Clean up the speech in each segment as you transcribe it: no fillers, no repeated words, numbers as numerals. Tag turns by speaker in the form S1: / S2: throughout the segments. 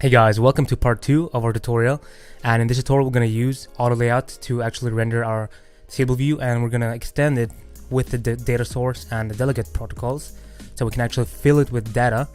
S1: Hey guys, welcome to part 2 of our tutorial, and in this tutorial we're going to use auto layout to actually render our table view, and we're going to extend it with the data source and the delegate protocols so we can actually fill it with data.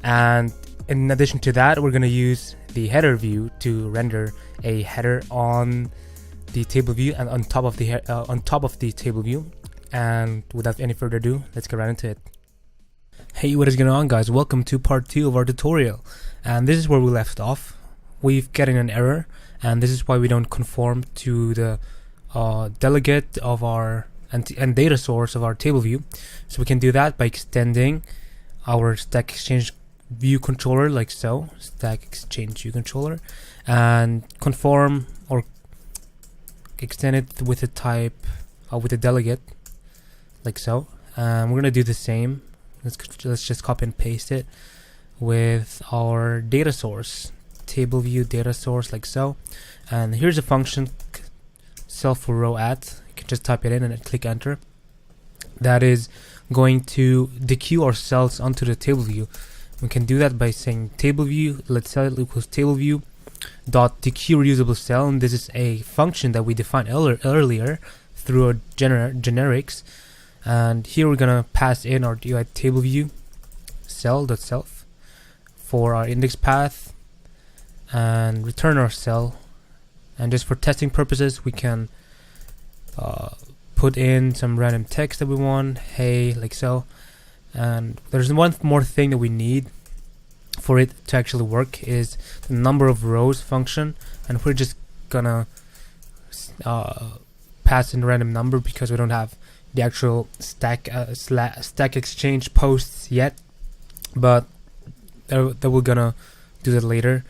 S1: And in addition to that, we're going to use the header view to render a header on the table view and on top of the table view. And without any further ado, let's get right into it. Hey, what is going on guys? Welcome to part 2 of our tutorial. And this is where we left off. We've gotten an error, and this is why we don't conform to the delegate of our and data source of our table view. So we can do that by extending our StackExchange view controller like so, StackExchange view controller, and conform or extend it with the type with the delegate like so. We're gonna do the same. Let's just copy and paste it with our data source, TableView DataSource like so. And here's a function, self for row at. You can just type it in and click enter. That is going to dequeue our cells onto the table view. We can do that by saying TableView let's cell equals TableView dot dequeue reusable cell, and this is a function that we defined earlier through our generics. And here we're gonna pass in our UI TableView cell.self for our index path and return our cell. And just for testing purposes, we can put in some random text that we want, hey, like so. And there's one more thing that we need for it to actually work is the number of rows function, and we're just gonna pass in a random number because we don't have the actual StackExchange posts yet, but that we're gonna do that later,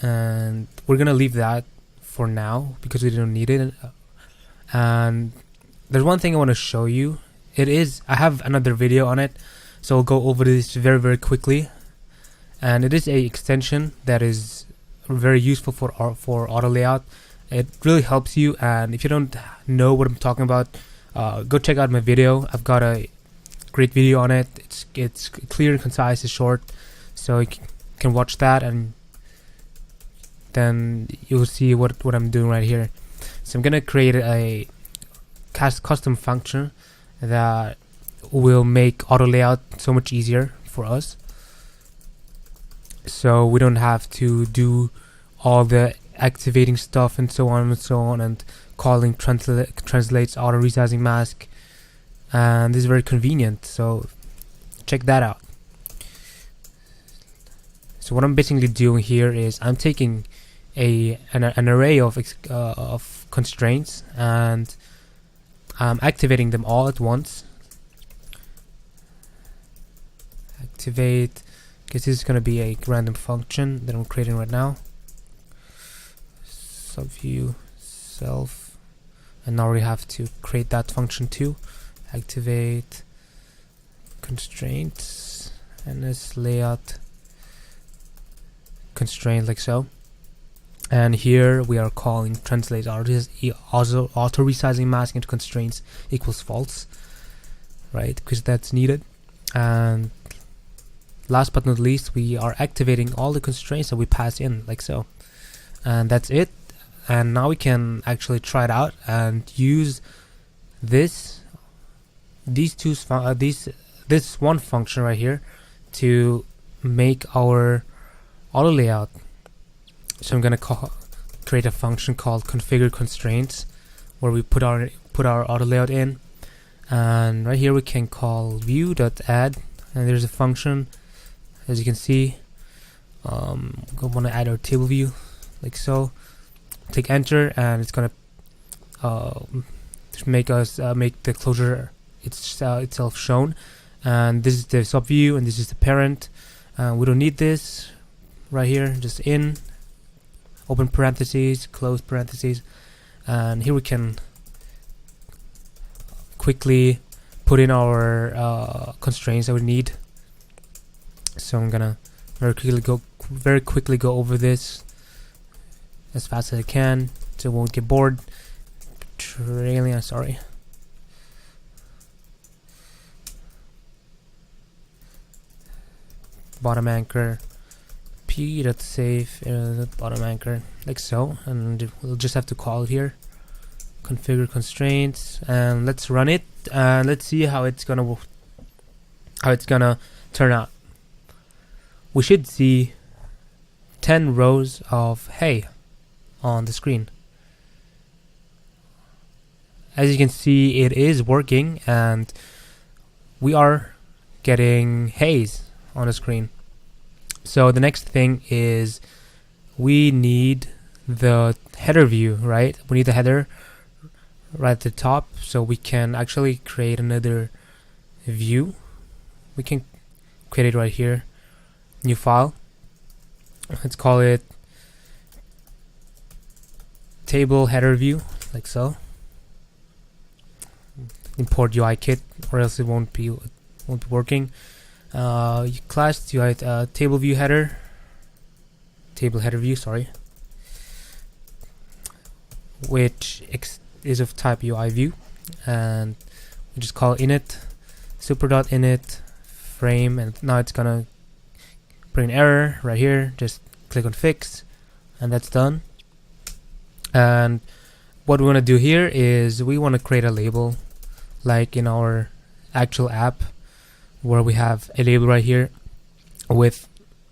S1: and we're gonna leave that for now because we don't need it. And there's one thing I want to show you. I have another video on it, so I'll go over this very quickly. And it is a extension that is very useful for auto layout. It really helps you, and if you don't know what I'm talking about, go check out my video. I've got a great video on it. It's clear and concise, it's short, so you can watch that, and then you'll see what I'm doing right here. So I'm gonna create a custom function that will make auto layout so much easier for us, so we don't have to do all the activating stuff and so on, and calling translates auto resizing mask, and this is very convenient, so check that out. So what I'm basically doing here is I'm taking an array of constraints, and I'm activating them all at once. Activate, because this is going to be a random function that I'm creating right now. Subview self, and now we have to create that function too. Activate constraints, and this layout constraint like so. And here we are calling translate auto resizing mask into constraints equals false, right? Because that's needed. And last but not least, we are activating all the constraints that we pass in like so. And that's it. And now we can actually try it out and use this one function right here to make our auto layout. So I'm gonna create a function called configure constraints, where we put our auto layout in, and right here we can call view.add, and there's a function, as you can see. We want to add our table view like so. Click enter, and it's gonna make the closure itself shown. And this is the subview, and this is the parent. We don't need this right here. Just in, open parentheses, close parentheses, and here we can quickly put in our constraints that we need. So I'm gonna very quickly go over this as fast as I can, so I won't get bored. Sorry. Bottom anchor,
S2: p.save bottom anchor, like so, and we'll just have to call it here, configure constraints, and let's run it, and let's see how it's gonna turn out. We should see 10 rows of hey on the screen. As you can see, it is working, and we are getting hays on the screen. So the next thing is we need the header view, right? We need the header right at the top, so we can actually create another view. We can create it right here, new file. Let's call it table header view, like so. Import UI kit, or else it won't be working. Class UI table view header, table header view, sorry, which is of type UI view, and we just call init super.init frame, and now it's gonna bring an error right here. Just click on fix, and that's done. And what we want to do here is we want to create a label, like in our actual app, where we have a label right here with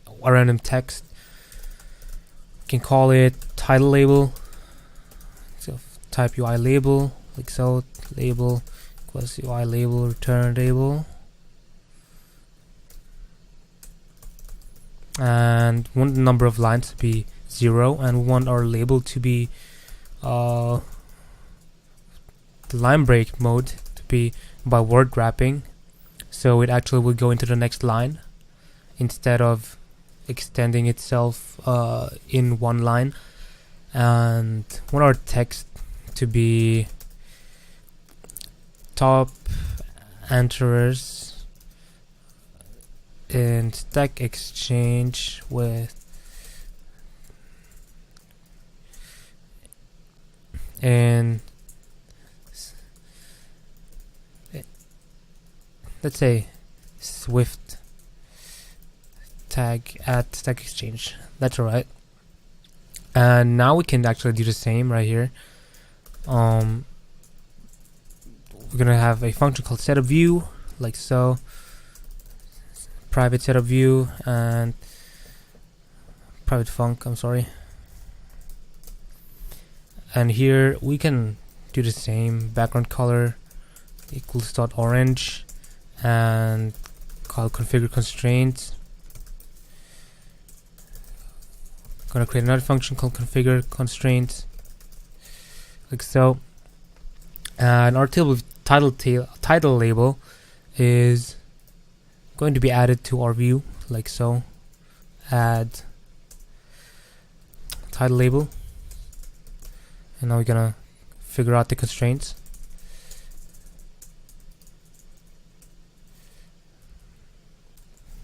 S2: a random text. You can call it title label, so type UI label, like so, label equals UI label return label, and we want the number of lines to be 0, and we want our label to be the line break mode to be by word wrapping, so it actually will go into the next line instead of extending itself in one line. And we want our text to be top enterers in StackExchange with let's say Swift tag at StackExchange. That's alright. And now we can actually do the same right here. We're gonna have a function called setupView, like so, private setupView and private func, I'm sorry. And here we can do the same, background color equals .orange, and call configure constraints. Gonna create another function called configure constraints, like so. And our table title label is going to be added to our view, like so. Add title label, and now we're gonna figure out the constraints.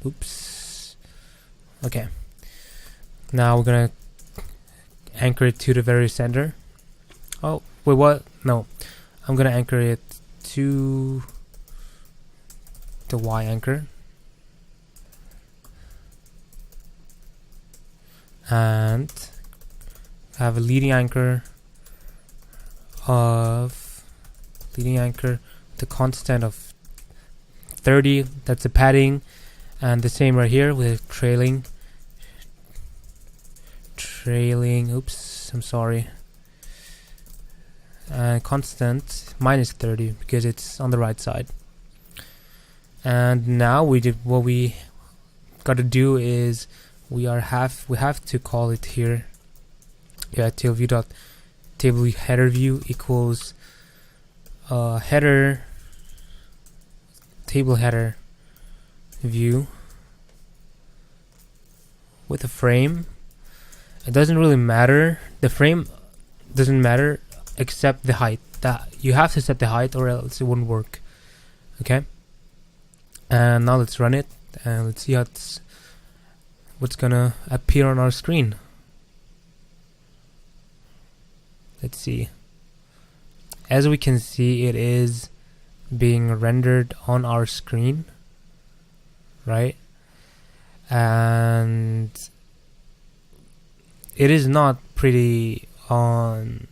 S2: Oops. Okay. Now we're gonna anchor it to the very center. Oh, wait, what? No. I'm gonna anchor it to the Y anchor. And have a leading anchor the constant of 30, that's the padding, and the same right here with trailing, oops, I'm sorry, constant minus 30 because it's on the right side. And now we did what we got to do is we have to call it here. Yeah, TableView HeaderView equals header table header view with a frame. It doesn't really matter. The frame doesn't matter except the height. That you have to set the height or else it wouldn't work. Okay. And now let's run it and let's see what's gonna appear on our screen. Let's see. As we can see, it is being rendered on our screen, right? And it is not pretty on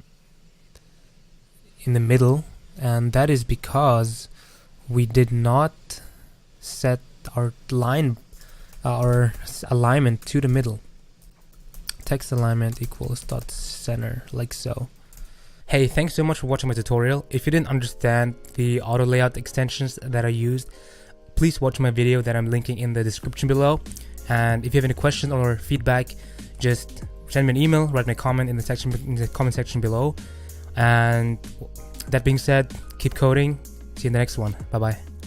S2: in the middle, and that is because we did not set our alignment to the middle. Text alignment equals dot center, like so.
S1: Hey, thanks so much for watching my tutorial. If you didn't understand the auto layout extensions that I used, please watch my video that I'm linking in the description below. And if you have any questions or feedback, just send me an email, write me a comment in the comment section below. And that being said, keep coding. See you in the next one. Bye bye.